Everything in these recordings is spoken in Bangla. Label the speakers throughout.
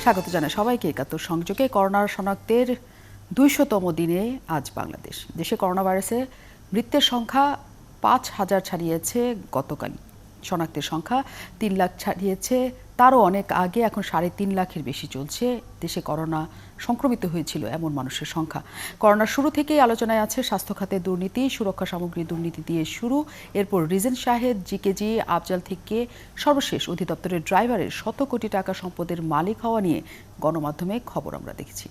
Speaker 1: স্বাগত জানাই সবাইকে একাত্তর সংযোগে। করোনার শনাক্তের ২০০তম দিনে আজ বাংলাদেশ। দেশে করোনা ভাইরাসে মৃত্যুর সংখ্যা ৫,০০০ ছাড়িয়েছে গতকাল। শনাক্তের সংখ্যা ৩ লাখ ছাড়িয়েছে, তারও অনেক আগে। এখন ৩.৫ লাখের বেশি চলছে দেশে করোনা সংক্রমিত হয়েছিল এমন মানুষের সংখ্যা। করোনার শুরু থেকেই আলোচনায় আছে স্বাস্থ্য খাতের দুর্নীতি, সুরক্ষা সামগ্রী দুর্নীতি দিয়ে শুরু, এরপর রিজেন শাহেদ, জিকেজি, আফজাল থেকে সর্বশেষ অধিদপ্তরের ড্রাইভারের শত কোটি টাকা সম্পদের মালিক হওয়া নিয়ে গণমাধ্যমে খবর আমরা দেখেছি।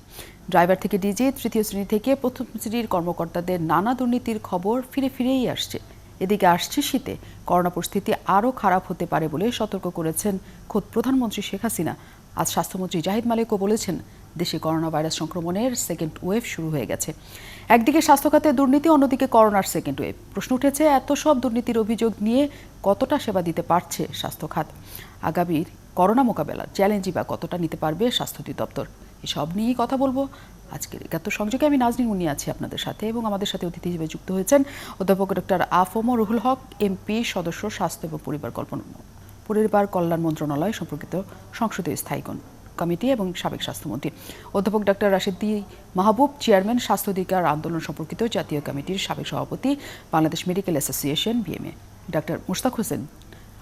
Speaker 1: ড্রাইভার থেকে ডিজি, তৃতীয় শ্রেণী থেকে প্রথম শ্রেণীর কর্মকর্তাদের নানা দুর্নীতির খবর ফিরে ফিরেই আসছে। এদিকে আসছে শীতে করোনা পরিস্থিতি আরও খারাপ হতে পারে বলে সতর্ক করেছেন খোদ প্রধানমন্ত্রী শেখ হাসিনা। আজ স্বাস্থ্যমন্ত্রী জাহিদ মালিকও বলেছেন দেশে করোনা ভাইরাস সংক্রমণের সেকেন্ড ওয়েভ শুরু হয়ে গেছে। একদিকে স্বাস্থ্য খাতে দুর্নীতি, অন্যদিকে করোনার সেকেন্ড ওয়েভ। প্রশ্ন উঠেছে, এত সব দুর্নীতির অভিযোগ নিয়ে কতটা সেবা দিতে পারছে স্বাস্থ্য খাত? আগামীর করোনা মোকাবেলার চ্যালেঞ্জই বা কতটা নিতে পারবে স্বাস্থ্য অধিদপ্তর? এসব নিয়েই কথা বলবো আজকের একাত্তর সংযোগে। আমি নাজনীন মুন্নি আছি আপনাদের সাথে, এবং আমাদের সাথে অতিথি হিসেবে যুক্ত হয়েছেন অধ্যাপক ডক্টর আফম রুহুল হক, এমপি, সদস্য, স্বাস্থ্য এবং পরিবার কল্যাণ মন্ত্রণালয় সম্পর্কিত সংসদীয় স্থায়ী কমিটি এবং সাবেক স্বাস্থ্যমন্ত্রী। অধ্যাপক ডক্টর রাশেদি মাহবুব, চেয়ারম্যান, স্বাস্থ্য অধিকার আন্দোলন সম্পর্কিত জাতীয় কমিটির সাবেক সভাপতি, Bangladesh medical association, BMA. Doctor Mushtaq Hossain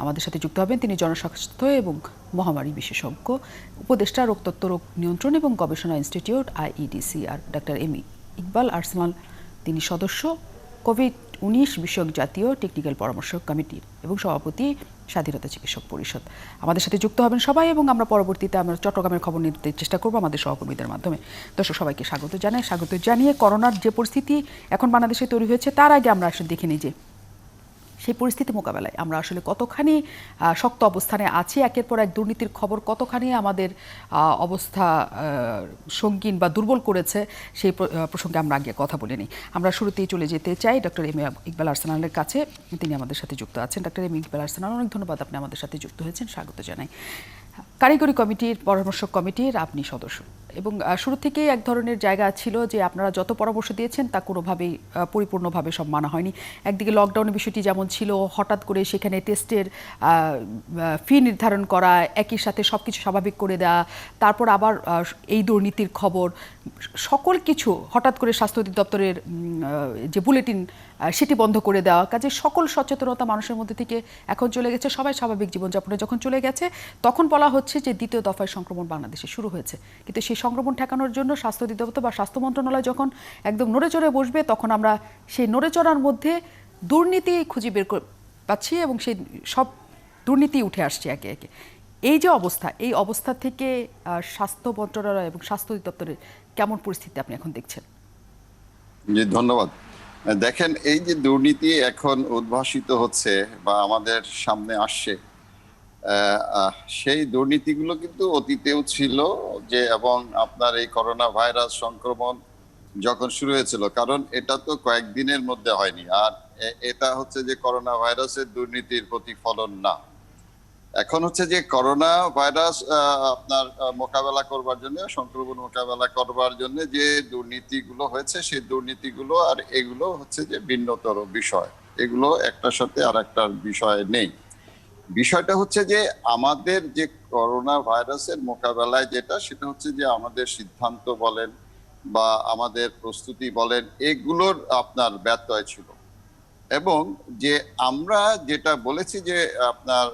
Speaker 1: আমাদের সাথে যুক্ত হবেন, তিনি জনস্বাস্থ্য এবং মহামারী বিশেষজ্ঞ, উপদেষ্টা, রোগতত্ত্ব, রোগ নিয়ন্ত্রণ এবং গবেষণা ইনস্টিটিউট, আইইডিসি। আর ডক্টর এম ইকবাল আর্সেনাল, তিনি সদস্য, কোভিড-19 বিষয়ক জাতীয় টেকনিক্যাল পরামর্শ কমিটির এবং সভাপতি, স্বাধীনতা চিকিৎসক পরিষদ। আমাদের সাথে যুক্ত হবেন সবাই, এবং আমরা পরবর্তীতে চট্টগ্রামের খবর নিতে চেষ্টা করব আমাদের সহকর্মীদের মাধ্যমে। দর্শক সবাইকে স্বাগত জানিয়ে করোনার যে পরিস্থিতি এখন বাংলাদেশে তৈরি হয়েছে, তার আগে আমরা আসলে দেখে নিই যে সেই পরিস্থিতি মোকাবেলায় আমরা আসলে কতখানি শক্ত অবস্থানে আছি। একের পর এক দুর্নীতির খবর কতখানি আমাদের অবস্থা সঙ্গীন বা দুর্বল করেছে, সেই প্রসঙ্গে আমরা আগে কথা বলে নিই। আমরা শুরুতেই চলে যেতে চাই ডক্টর এম ইকবাল আর্সেনালের কাছে, তিনি আমাদের সাথে যুক্ত আছেন। ডক্টর এম ইকবাল আর্সেনাল, অনেক ধন্যবাদ, আপনি আমাদের সাথে যুক্ত হয়েছেন, স্বাগত জানাই। কারিগরি কমিটির, পরামর্শক কমিটির আপনি সদস্য, এবং শুরু থেকেই এক ধরনের জায়গা ছিল যে আপনারা যত পরামর্শ দিয়েছেন তা কোনোভাবেই পরিপূর্ণভাবে সব মানা হয়নি। একদিকে লকডাউনের বিষয়টি যেমন ছিল, হঠাৎ করে সেখানে টেস্টের ফি নির্ধারণ করা, একই সাথে সব কিছু স্বাভাবিক করে দেওয়া, তারপর আবার এই দুর্নীতির খবর, সকল কিছু হঠাৎ করে স্বাস্থ্য অধিদপ্তরের যে বুলেটিন সেটি বন্ধ করে দেওয়া। কাজে সকল সচেতনতা মানুষের মধ্যে থেকে এখন চলে গেছে, সবাই স্বাভাবিক জীবনযাপনে যখন চলে গেছে, তখন বলা হচ্ছে যে দ্বিতীয় দফায় সংক্রমণ বাংলাদেশে শুরু হয়েছে। কিন্তু সেই সংক্রমণ ঠেকানোর জন্য স্বাস্থ্য অধিদপ্তর বা স্বাস্থ্য মন্ত্রণালয় যখন একদম নড়ে চড়ে বসবে, তখন আমরা সেই নড়ে চড়ার মধ্যে দুর্নীতি খুঁজে বের পাচ্ছি, এবং সেই সব দুর্নীতি উঠে আসছে একে একে। এই যে অবস্থা, এই অবস্থা থেকে স্বাস্থ্য মন্ত্রণালয় এবং স্বাস্থ্য অধিদপ্তরের কেমন পরিস্থিতি আপনি এখন দেখছেন?
Speaker 2: জি, ধন্যবাদ। দেখেন, এই যে দুর্নীতি এখন উদ্ভাসিত হচ্ছে বা আমাদের সামনে আসছে, সেই দুর্নীতিগুলো কিন্তু অতীতেও ছিল, যে এবং আপনার এই করোনা ভাইরাস সংক্রমণ যখন শুরু হয়েছিল, কারণ এটা তো কয়েকদিনের মধ্যে হয়নি, আর এটা হচ্ছে যে করোনা ভাইরাসের দুর্নীতির প্রতিফলন না। এখন হচ্ছে যে করোনা ভাইরাস আপনার মোকাবেলা করবার জন্য, সংক্রমণ মোকাবেলা করবার জন্য যে দুর্নীতিগুলো হয়েছে, সেই দুর্নীতিগুলো আর এগুলো হচ্ছে যে ভিন্নতর বিষয়, এগুলো একটার সাথে আর একটার বিষয় নেই। বিষয়টা হচ্ছে যে আমাদের যে করোনা ভাইরাসের মোকাবেলায় যেটা, সেটা হচ্ছে যে আমাদের সিদ্ধান্ত বলেন বা আমাদের প্রস্তুতি বলেন, এগুলোর আপনার ব্যত্যয় ছিল। এবং যে আমরা যেটা বলেছি যে আপনার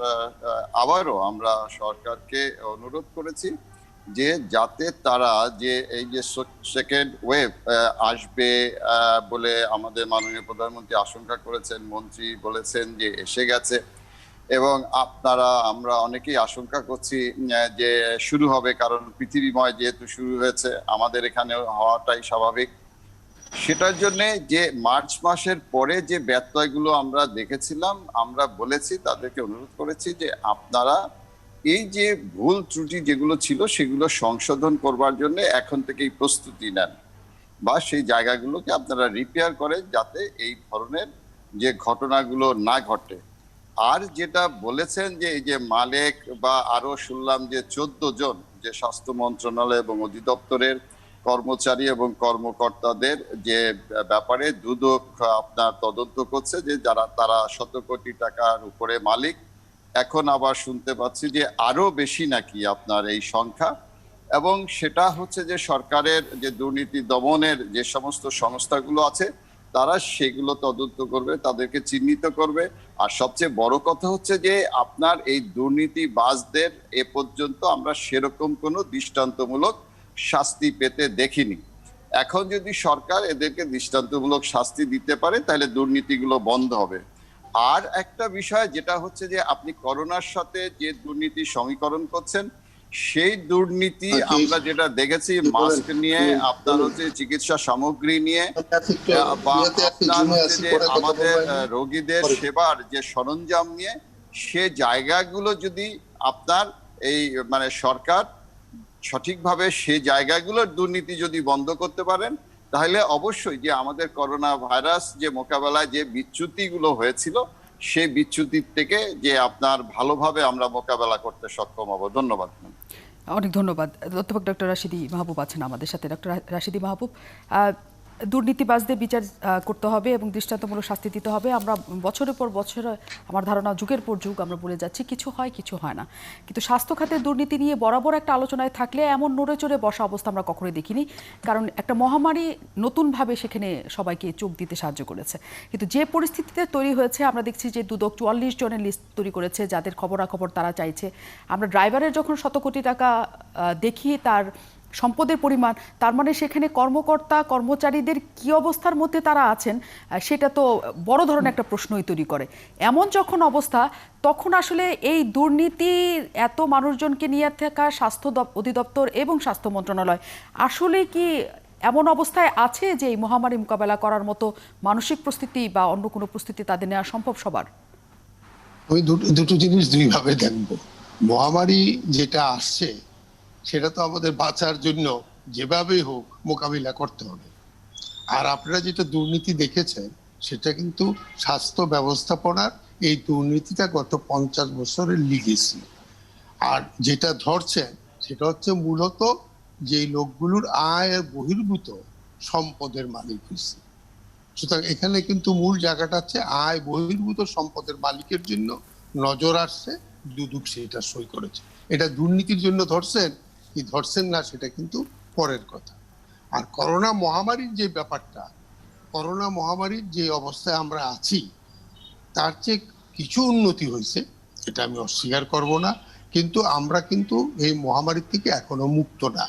Speaker 2: আবারও আমরা সরকারকে অনুরোধ করেছি যে যাতে তারা যে এই যে সেকেন্ড ওয়েভ আসবে বলে আমাদের মাননীয় প্রধানমন্ত্রী আশঙ্কা করেছেন, মন্ত্রী বলেছেন যে এসে গেছে, এবং আমরা অনেকেই আশঙ্কা করছি যে শুরু হবে, কারণ পৃথিবীময় যেহেতু শুরু হয়েছে, আমাদের এখানে হওয়াটাই স্বাভাবিক। সেটার জন্য যে মার্চ মাসের পরে যে ব্যত্যয়গুলো আমরা দেখেছিলাম, আমরা বলেছি, তাদেরকে অনুরোধ করেছি যে আপনারা এই যে ভুল ত্রুটি যেগুলো ছিল সেগুলো সংশোধন করবার জন্য এখন থেকেই প্রস্তুতি নেন, বা সেই জায়গাগুলোকে আপনারা রিপেয়ার করেন যাতে এই ধরনের যে ঘটনাগুলো না ঘটে। আর যেটা বলেছেন যে এই যে মালেক বা আরো শুনলাম যে 14 জন যে স্বাস্থ্য মন্ত্রণালয় এবং অধিদপ্তরের কর্মচারী এবং কর্মকর্তাদের যে ব্যাপারে দুদক আপনার তদন্ত করছে, যে তারা শত কোটি টাকার উপরে মালিক। এখন আবার শুনতে পাচ্ছি যে আরো বেশি নাকি আপনার এই সংখ্যা। এবং সেটা হচ্ছে যে সরকারের যে দুর্নীতি দমনের যে সমস্ত সংস্থাগুলো আছে তারা সেগুলো তদন্ত করবে, তাদেরকে চিহ্নিত করবে। আর সবচেয়ে বড় কথা হচ্ছে যে আপনার এই দুর্নীতিবাজদের এ পর্যন্ত আমরা সেরকম কোনো দৃষ্টান্তমূলক শাস্তি পেতে দেখিনি। এখন যদি সরকার এদেরকে দৃষ্টান্তমূলক শাস্তি দিতে পারে তাহলে দুর্নীতিগুলো বন্ধ হবে। আর একটা বিষয় যেটা হচ্ছে যে আপনি করোনার সাথে যে দুর্নীতি সমীকরণ করছেন, সেই দুর্নীতি আমরা যেটা দেখেছি মাস্ক নিয়ে, আপনার হচ্ছে চিকিৎসা সামগ্রী নিয়ে, বা আপনার হচ্ছে যে আমাদের রোগীদের সেবার যে সরঞ্জাম নিয়ে, সে জায়গাগুলো যদি আপনার এই মানে সরকার সঠিকভাবে সেই জায়গাগুলোর দুর্নীতি যদি বন্ধ করতে পারেন, তাহলে অবশ্যই যে আমাদের করোনা ভাইরাস যে মোকাবেলায় যে বিচ্যুতিগুলো হয়েছিল সেই বিচ্যুতির থেকে যে আপনার ভালোভাবে আমরা মোকাবেলা করতে সক্ষম হব। ধন্যবাদ।
Speaker 1: অনেক ধন্যবাদ। অধ্যাপক ডক্টর রাশিদী মাহবুব আছেন আমাদের সাথে। ডক্টর রাশিদী মাহবুব, দুর্নীতিবাজদের বিচার করতে হবে এবং দৃষ্টান্তমূলক শাস্তি দিতে হবে। আমরা বছরের পর বছর, আমার ধারণা যুগের পর যুগ আমরা বলে যাচ্ছি কিছু হয় কিছু হয় না, কিন্তু স্বাস্থ্য খাতের দুর্নীতি নিয়ে বরাবর একটা আলোচনায় থাকলে এমন নড়ে চড়ে বসা অবস্থা আমরা কখনোই দেখিনি। কারণ একটা মহামারী নতুনভাবে সেখানে সবাইকে চোখ দিতে সাহায্য করেছে। কিন্তু যে পরিস্থিতিতে তৈরি হয়েছে আমরা দেখছি যে দুদক 44 জনের লিস্ট তৈরি করেছে যাদের খবরাখবর তারা চাইছে। আমরা ড্রাইভারের যখন শত কোটি টাকা দেখি তার সম্পদের পরিমাণ, তার মানে সেখানে কর্মকর্তা কর্মচারীদের কি অবস্থার মধ্যে তারা আছেন সেটা তো বড় ধরনের একটা প্রশ্নই তৈরি করে। এমন যখন অবস্থা, তখন আসলে এই দুর্নীতি এত মানুষজনকে নিয়ে থাকা স্বাস্থ্য অধিদপ্তর এবং স্বাস্থ্য মন্ত্রণালয় আসলে কি এমন অবস্থায় আছে যে এই মহামারী মোকাবেলা করার মতো মানসিক প্রস্তুতি বা অন্য কোনো প্রস্তুতি তাদের নেওয়া সম্ভব সবার?
Speaker 3: আমি দুটো জিনিস দুইভাবে দেখব। মহামারী যেটা আসছে সেটা তো আমাদের বাঁচার জন্য যেভাবেই হোক মোকাবিলা করতে হবে। আর আপনারা যেটা দুর্নীতি দেখেছেন সেটা কিন্তু স্বাস্থ্য ব্যবস্থাপনার এই দুর্নীতিটা গত 50 বছরের লিগেসি। আর যেটা ধরছেন সেটা হচ্ছে মূলত যে লোকগুলোর আয়ের বহির্ভূত সম্পদের মালিক হয়েছে। সুতরাং এখানে কিন্তু মূল জায়গাটা হচ্ছে আয় বহির্ভূত সম্পদের মালিকের জন্য নজর আসছে, দুদক সেটা সই করেছে। এটা দুর্নীতির জন্য ধরছেন কি ধরছেন না সেটা কিন্তু পরের কথা। আর করোনা মহামারীর যে ব্যাপারটা, করোনা মহামারীর যে অবস্থায় আমরা আছি তার চেয়ে কিছু উন্নতি হয়েছে, এটা আমি অস্বীকার করব না। কিন্তু আমরা কিন্তু এই মহামারীর থেকে এখনো মুক্ত না।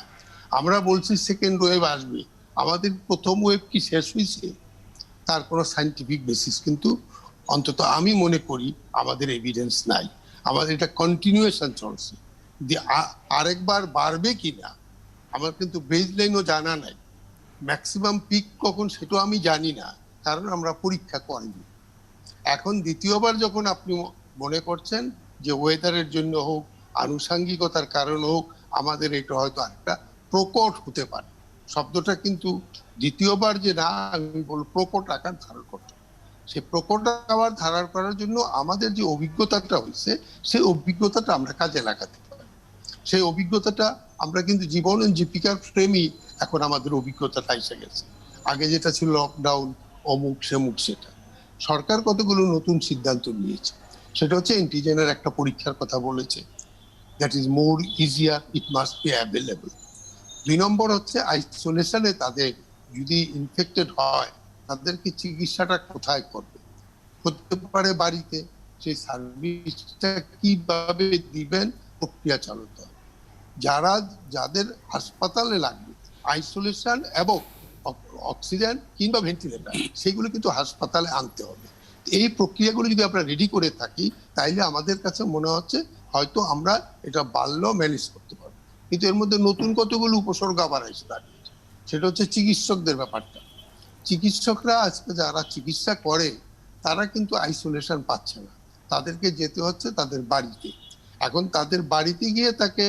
Speaker 3: আমরা বলছি সেকেন্ড ওয়েভ আসবে, আমাদের প্রথম ওয়েভ কি শেষ হয়েছে তার কোনো সায়েন্টিফিক বেসিস কিন্তু অন্তত আমি মনে করি আমাদের এভিডেন্স নাই। আমাদের এটা কন্টিনিউয়েশন চলছে। আরেকবার বাড়বে কিনা আমার কিন্তু বেসলাইনও জানা নাই। ম্যাক্সিমাম পিক কখন সেটাও আমি জানি না, কারণ আমরা পরীক্ষা করিনি। এখন দ্বিতীয়বার যখন আপনি মনে করছেন যে ওয়েদারের জন্য হোক, আনুষাঙ্গিকতার কারণ হোক, আমাদের এটা হয়তো একটা প্রকট হতে পারে। শব্দটা কিন্তু দ্বিতীয়বার যে না, আমি বলবো প্রকট আকার ধারণ করতে। সেই প্রকট আকার ধারণ করার জন্য আমাদের যে অভিজ্ঞতাটা হয়েছে সেই অভিজ্ঞতাটা আমরা কাজে লাগাতে পারি। সেই অভিজ্ঞতাটা আমরা কিন্তু জীবনের জীবিকার ফ্রেমই এখন আমাদের অভিজ্ঞতাটা এসে গেছে। আগে যেটা ছিল লকডাউন, অমুক সেমুক, সেটা সরকার কতগুলো নতুন সিদ্ধান্ত নিয়েছে। সেটা হচ্ছে অ্যান্টিজেনের একটা পরীক্ষার কথা বলেছে, that is more easier, it must be available. 2 নম্বর হচ্ছে আইসোলেশনে তাদের যদি ইনফেক্টেড হয় তাদেরকে চিকিৎসাটা কোথায় করবে, হতে পারে বাড়িতে, সেই সার্ভিসটা কিভাবে দিবেন প্রক্রিয়া চালাতে হবে। যাদের হাসপাতালে লাগবে আইসোলেশন এবং অক্সিজেন কিংবা ভেন্টিলেটর, সেগুলো কিন্তু হাসপাতালে আনতে হবে। এই প্রক্রিয়াগুলো যদি আমরা রেডি করে থাকি তাইলে আমাদের কাছে মনে হচ্ছে হয়তো আমরা এটা বাড়লেও ম্যানেজ করতে পারবো। কিন্তু এর মধ্যে নতুন কতগুলো উপসর্গ আবার এসে দাঁড়িয়েছে। সেটা হচ্ছে চিকিৎসকদের ব্যাপারটা। চিকিৎসকরা আজকে যারা চিকিৎসা করে তারা কিন্তু আইসোলেশন পাচ্ছে না, তাদেরকে যেতে হচ্ছে তাদের বাড়িতে। এখন তাদের বাড়িতে গিয়ে তাকে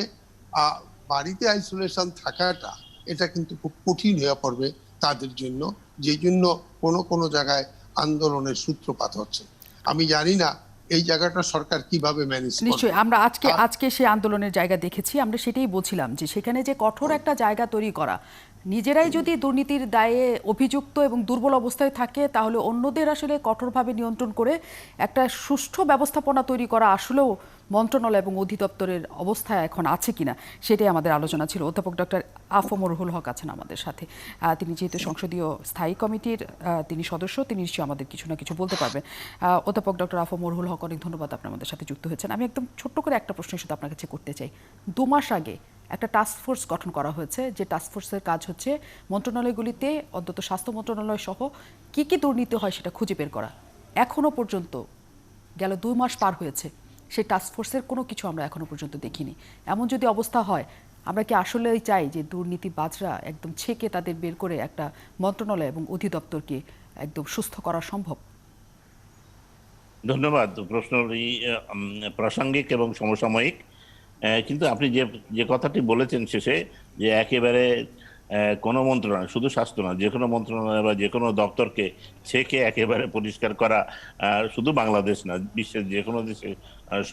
Speaker 3: বাড়িতে আইসোলেশন থাকাটা এটা কিন্তু খুব কঠিন হয়ে পড়বে তাদের জন্য, যেই জন্য কোনো জায়গায় আন্দোলনের সূত্রপাত হচ্ছে। আমি জানি না এই জায়গাটা সরকার কিভাবে ম্যানেজ করবে।
Speaker 1: নিশ্চয়ই আমরা আজকে সেই আন্দোলনের জায়গা দেখেছি। আমরা সেটাই বলছিলাম যে সেখানে যে কঠোর একটা জায়গা তৈরি করা, নিজেরাই যদি দুর্নীতির দায়ে অভিযুক্ত এবং দুর্বল অবস্থায় থাকে, তাহলে অন্যদের আসলে কঠোরভাবে নিয়ন্ত্রণ করে একটা সুষ্ঠু ব্যবস্থাপনা তৈরি করা আসলেও মন্ত্রণালয় এবং অধিদপ্তরের অবস্থায় এখন আছে কিনা, সেটাই আমাদের আলোচনা ছিল। অধ্যাপক ডক্টর আফম রুহুল হক আছেন আমাদের সাথে। তিনি যেহেতু সংসদীয় স্থায়ী কমিটির তিনি সদস্য, তিনি নিশ্চয়ই আমাদের কিছু না কিছু বলতে পারবেন। অধ্যাপক ডক্টর আফম রুহুল হক, অনেক ধন্যবাদ আপনি আমাদের সাথে যুক্ত হয়েছেন। আমি একদম ছোট্ট করে একটা প্রশ্ন শুধু আপনার কাছে করতে চাই। 2 মাস আগে একটা টাস্ক ফোর্স গঠন করা হয়েছে, যে টাস্ক ফোর্সের কাজ হচ্ছে মন্ত্রণালয়গুলিতে অন্তত স্বাস্থ্য মন্ত্রণালয় সহ কি কি দুর্নীতি হয় সেটা খুঁজে বের করা। এখনো পর্যন্ত গেল 2 মাস পার হয়েছে, সেই টাস্ক ফোর্সের কোনো কিছু আমরা এখনো পর্যন্ত দেখিনি। এমন যদি অবস্থা হয়, আমরা কি আসলেই চাই যে দুর্নীতিবাজরা একদম ছেকে তাদের বের করে একটা মন্ত্রণালয় এবং অধিদপ্তরকে একদম সুস্থ করা সম্ভব?
Speaker 4: ধন্যবাদ। প্রশ্নটি প্রাসঙ্গিক এবং সমসাময়িক। কিন্তু আপনি যে যে কথাটি বলেছেন শেষে, যে একেবারে কোনো মন্ত্রণালয়, শুধু স্বাস্থ্য না, যে কোনো মন্ত্রণালয় বা যে কোনো দপ্তরকে ছেকে একেবারে পরিষ্কার করা শুধু বাংলাদেশ না, বিশ্বের যে কোনো দেশে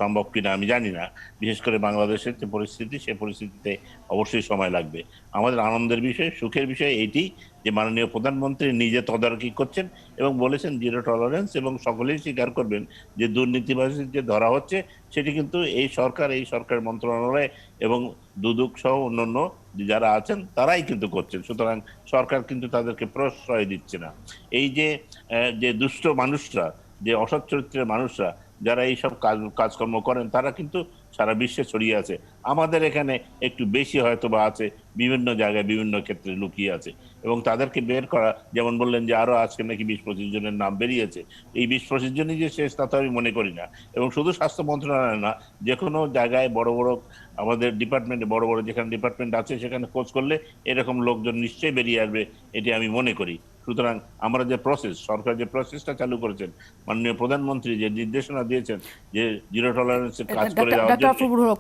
Speaker 4: সম্ভব কিনা আমি জানি না। বিশেষ করে বাংলাদেশের যে পরিস্থিতি, সে পরিস্থিতিতে অবশ্যই সময় লাগবে। আমাদের আনন্দের বিষয়, সুখের বিষয় এইটি যে মাননীয় প্রধানমন্ত্রী নিজে তদারকি করছেন এবং বলেছেন জিরো টলারেন্স, এবং সকলেই স্বীকার করবেন যে দুর্নীতিবাজি যে ধরা হচ্ছে সেটি কিন্তু এই সরকার মন্ত্রণালয় এবং দুদক সহ অন্যান্য যারা আছেন তারাই কিন্তু করছেন। সুতরাং সরকার কিন্তু তাদেরকে প্রশ্রয় দিচ্ছে না। এই যে দুষ্ট মানুষরা, যে অসৎ চরিত্রের মানুষরা যারা এইসব কাজকর্ম করেন, তারা কিন্তু সারা বিশ্বে ছড়িয়ে আছে। আমাদের এখানে একটু বেশি হয়তো বা আছে, বিভিন্ন জায়গায় বিভিন্ন ক্ষেত্রে লুকিয়ে আছে, এবং তাদেরকে বের করা, যেমন বললেন যে আরো আজকে নাকি 20-25 জনের নাম বেরিয়েছে, এই 20-25 জনই যে শেষ তা তো আমি মনে করি না। এবং শুধু স্বাস্থ্য মন্ত্রণালয় না, যে কোনো জায়গায় বড় বড় আমাদের ডিপার্টমেন্টে, বড় বড় যেখানে ডিপার্টমেন্ট আছে সেখানে খোঁজ করলে এরকম লোকজন নিশ্চয়ই বেরিয়ে আসবে, এটি আমি মনে করি। সুতরাং আমরা যে সরকার যে প্রসেসটা চালু করেছেন, মাননীয় প্রধানমন্ত্রী যে নির্দেশনা দিয়েছেন যে জিরো টলারেন্সে কাজ করে যাওয়ার জন্য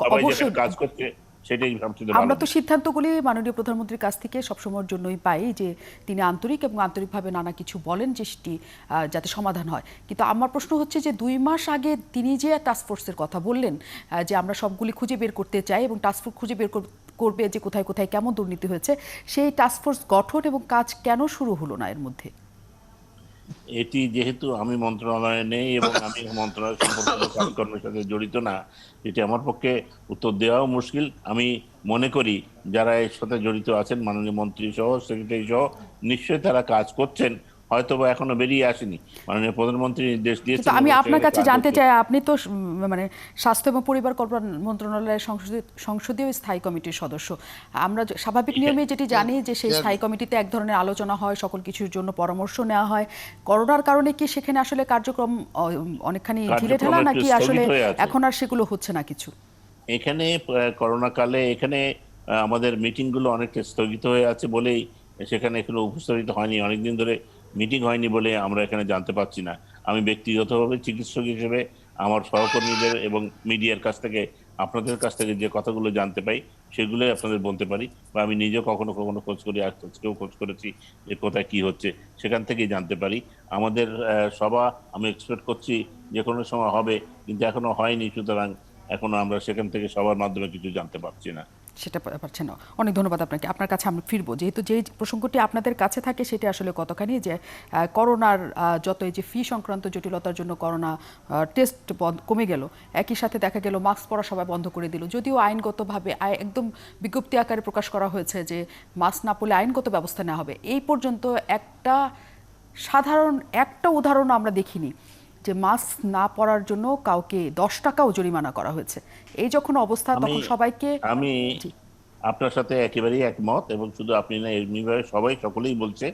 Speaker 4: সবাই যেখানে কাজ করছে, সেটাই সবচেয়ে ভালো।
Speaker 1: আমরা তো সিদ্ধান্তগুলি মাননীয় প্রধানমন্ত্রীর কাছ থেকে সবসময়ের জন্যই পাই, যে তিনি আন্তরিক এবং আন্তরিকভাবে নানা কিছু বলেন যে সেটি যাতে সমাধান হয়। কিন্তু আমার প্রশ্ন হচ্ছে যে 2 মাস আগে তিনি যে টাস্কফোর্সের কথা বললেন, যে আমরা সবগুলি খুঁজে বের করতে চাই এবং টাস্কফোর্স খুঁজে বের করবে যে কোথায় কোথায় কেমন দুর্নীতি হয়েছে, সেই টাস্কফোর্স গঠন এবং কাজ কেন শুরু হলো না এর মধ্যে?
Speaker 4: এটি যেহেতু আমি মন্ত্রণালয়ে নেই এবং আমি মন্ত্রণালয় সম্পর্কিত কাজকর্মের সাথে জড়িত না, এটি আমার পক্ষে উত্তর দেওয়াও মুশকিল। আমি মনে করি যারা এর সাথে জড়িত আছেন, মাননীয় মন্ত্রী সহ, সেক্রেটারি সহ, নিশ্চয়ই তারা কাজ করছেন, হয়তো বা এখনো বেরিয়ে আসেনি। মাননীয় প্রধানমন্ত্রী নির্দেশ দিয়েছেন।
Speaker 1: আমি আপনার কাছে জানতে চাই, আপনি তো মানে স্বাস্থ্য এবং পরিবার কল্যাণ মন্ত্রণালয়ের সংসদীয় স্থায়ী কমিটির সদস্য। আমরা স্বাভাবিক নিয়মে যেটি জানি যে সেই স্থায়ী কমিটিতে এক ধরনের আলোচনা হয়, সকল কিছুর জন্য পরামর্শ নেওয়া হয়। করোনার কারণে কি সেখানে আসলে কার্যক্রম অনেকখানি ঢিলে ঢালা, নাকি আসলে এখন আর সেগুলো হচ্ছে না কিছু?
Speaker 4: এখানে করোনা কালে এখানে আমাদের মিটিংগুলো অনেকটা স্থগিত হয়ে আছে বলেই সেখানে এখনো উপস্থিত হয়নি, অনেকদিন ধরে মিটিং হয়নি বলে আমরা এখানে জানতে পারছি না। আমি ব্যক্তিগতভাবে চিকিৎসক হিসেবে আমার সহকর্মীদের এবং মিডিয়ার কাছ থেকে, আপনাদের কাছ থেকে যে কথাগুলো জানতে পাই সেগুলোই আপনাদের বলতে পারি, বা আমি নিজেও কখনো কখনো খোঁজ করি, আজকেও খোঁজ করেছি যে কোথায় কি হচ্ছে, সেখান থেকেই জানতে পারি। আমাদের সভা আমি এক্সপেক্ট করছি যে কোনো সময় হবে, কিন্তু এখনো হয়নি। সুতরাং এখনো আমরা সেখান থেকে সবার মাধ্যমে কিছু জানতে পারছি না।
Speaker 1: সেটা পারছেন না। অনেক ধন্যবাদ আপনাকে। আপনার কাছে আমি ফিরবো, যেহেতু যে প্রসঙ্গটি আপনাদের কাছে থাকে সেটা আসলে কতখানি যে করোনার যত এই যে ফি সংক্রান্ত জটিলতার জন্য করোনা টেস্ট কমে গেল, একই সাথে দেখা গেল মাস্ক পরা সবাই বন্ধ করে দিল, যদিও আইনগতভাবে একদম বিজ্ঞপ্তি আকারে প্রকাশ করা হয়েছে যে মাস্ক না পরলে আইনগত ব্যবস্থা নেওয়া হবে। এই পর্যন্ত সাধারণ একটা উদাহরণ আমরা দেখিনি যে মাস্ক না পরার জন্য কাউকে 10 টাকাও জরিমানা করা হয়েছে। এই যখন অবস্থা, তখন সবাইকে
Speaker 4: আমি আপনার সাথে একেবারেই একমত, এবং শুধু আপনি না, এমনিভাবে সকলেই বলছে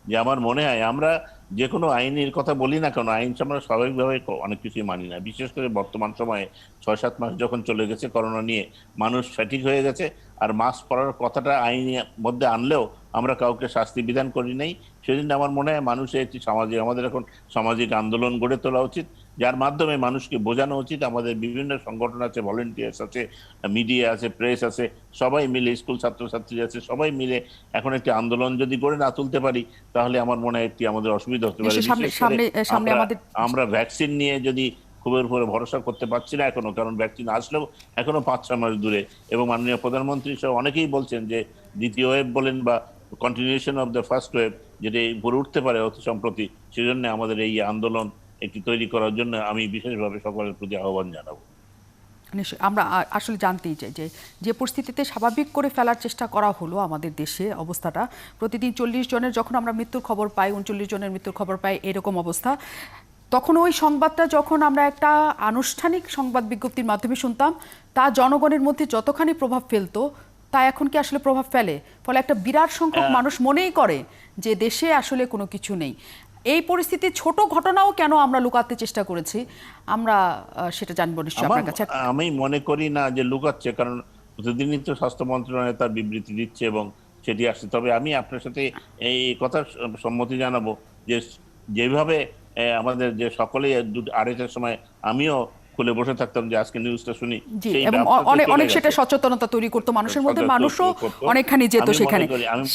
Speaker 4: যে আমার মনে হয় আমরা যে কোনো আইনের কথা বলি না কেন, আইন আমরা স্বাভাবিকভাবে অনেক কিছুই মানি না। বিশেষ করে বর্তমান সময়ে 6-7 মাস যখন চলে গেছে করোনা নিয়ে, মানুষ ফ্যাটিক হয়ে গেছে। আর মাস্ক পরার কথাটা আইনের মধ্যে আনলেও আমরা কাউকে শাস্তি বিধান করি নাই। সেদিন আমার মনে হয় মানুষের একটি আমাদের এখন সামাজিক আন্দোলন গড়ে তোলা উচিত, যার মাধ্যমে মানুষকে বোঝানো উচিত। আমাদের বিভিন্ন সংগঠন আছে, ভলেন্টিয়ার্স আছে, মিডিয়া আছে, প্রেস আছে, সবাই মিলে, স্কুল ছাত্রছাত্রী আছে, সবাই মিলে এখন একটি আন্দোলন যদি গড়ে না তুলতে পারি, তাহলে আমার মনে হয় একটি আমাদের অসুবিধা হতে পারে। আমরা ভ্যাকসিন নিয়ে যদি খুবের উপরে ভরসা করতে পারছি না এখনো, কারণ ভ্যাকসিন আসলেও এখনো 5-6 মাস দূরে, এবং মাননীয় প্রধানমন্ত্রী সহ অনেকেই বলছেন যে দ্বিতীয় ওয়েভ বলেন বা continuation of the first wave যেটি গড়ে উঠতে পারে অতি সম্প্রতি, সেজন্য আমাদের এই আন্দোলন একটি তৈরি করার জন্য আমি বিশেষভাবে সকলের প্রতি আহ্বান জানাবো।
Speaker 1: নিশ্চয়ই আমরা আসলে জানতেই চাই যে পরিস্থিতিতে স্বাভাবিক করে ফেলার চেষ্টা করা হলো আমাদের দেশে অবস্থাটা, প্রতিদিন 40 জনের যখন আমরা মৃত্যুর খবর পাই, 39 জনের মৃত্যুর খবর পাই, এরকম অবস্থা, তখন ওই সংবাদটা যখন আমরা একটা আনুষ্ঠানিক সংবাদ বিজ্ঞপ্তির মাধ্যমে শুনতাম, তা জনগণের মধ্যে যতখানি প্রভাব ফেলতো তা এখন কি আসলে প্রভাব ফেলে? ফলে একটা বিরাট সংখ্যক মানুষ মনেই করে যে দেশে আসলে কোনো কিছু নেই। এই পরিস্থিতি ছোট ঘটনাও কেন আমরা লুকাতে চেষ্টা করেছি, আমরা সেটা জানবো নিশ্চয়ই আপনার কাছে।
Speaker 4: আমি মনে করি না যে লুকাচ্ছে, কারণ প্রতিদিনই তো স্বাস্থ্য মন্ত্রণালয় তার বিবৃতি দিচ্ছে এবং সেটি আসছে। তবে আমি আপনার সাথে এই কথার সম্মতি জানাবো যে যেভাবে আমাদের যে সকলেই 2-2:30টার সময় আমিও খুলে বসে থাকতাম যে আজকে নিউজটা শুনি,
Speaker 1: জি, এবং অনেক সেটা সচেতনতা তৈরি করতো মানুষের মধ্যে, মানুষও অনেকখানি যেত সেখানে।
Speaker 4: আমি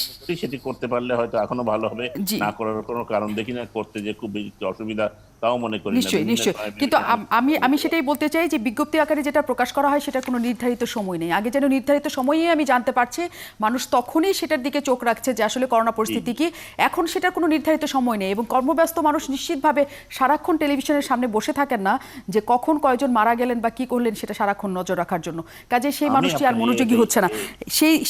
Speaker 4: সেটি করতে পারলে হয়তো এখনো ভালো হবে, না করার কোনো কারণ দেখি না, করতে যে খুব অসুবিধা তাও মনে করি না।
Speaker 1: নিশ্চয়ই। কিন্তু আমি সেটাই বলতে চাই যে বিজ্ঞপ্তি আকারে যেটা প্রকাশ করা হয় সেটা কোনো নির্ধারিত সময় নেই। আগে যেন নির্ধারিত সময়ে আমি জানতে পারছি, মানুষ তখনই সেটার দিকে চোখ রাখছে যে আসলে করোনা পরিস্থিতি কি। এখন সেটার কোনো নির্ধারিত সময় নেই এবং কর্মব্যস্ত মানুষ নিশ্চিতভাবে সারাক্ষণ টেলিভিশনের সামনে বসে থাকেন না যে কখন কয়জন মারা গেলেন বা কি করলেন সেটা সারাক্ষণ নজর রাখার জন্য। কাজে সেই মানুষটি আর মনোযোগী হচ্ছে না।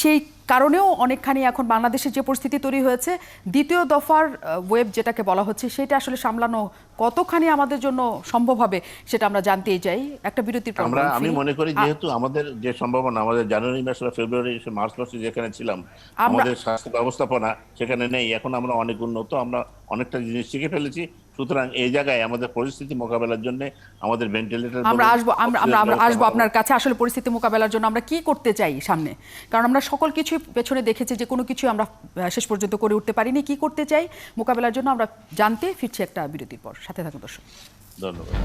Speaker 1: সেই কারণেও অনেকখানি এখন বাংলাদেশের যে পরিস্থিতি তৈরি হয়েছে, দ্বিতীয় দফার ওয়েব যেটাকে বলা হচ্ছে, সেটা আসলে সামলানো কতখানি আমাদের জন্য সম্ভব হবে সেটা আমরা জানতেই চাই। একটা বিরতির পর
Speaker 4: আমি মনে করি যেহেতু আমাদের যে সম্ভাবনা, আমাদের জানুয়ারি মাস বা ফেব্রুয়ারি মার্চ মাসে যেখানে ছিলাম, আমাদের স্বাস্থ্য ব্যবস্থাপনা সেখানে নেই। এখন আমরা অনেক উন্নত, আমরা অনেকটা জিনিস শিখে ফেলেছি। সুতরাং এই জায়গায় আমাদের পরিস্থিতি মোকাবেলার জন্য আমাদের ভেন্টিলেটর,
Speaker 1: আমরা আসবো আপনার কাছে আসলে পরিস্থিতি মোকাবেলার জন্য আমরা কি করতে চাই সামনে, কারণ আমরা সকল কিছু পেছনে দেখেছি যে কোনো কিছু আমরা শেষ পর্যন্ত করে উঠতে পারিনি। কি করতে চাই মোকাবেলার জন্য আমরা জানতে ফিরছি একটা বিরতির পর। সাথে থাকুন দর্শক।
Speaker 4: ধন্যবাদ।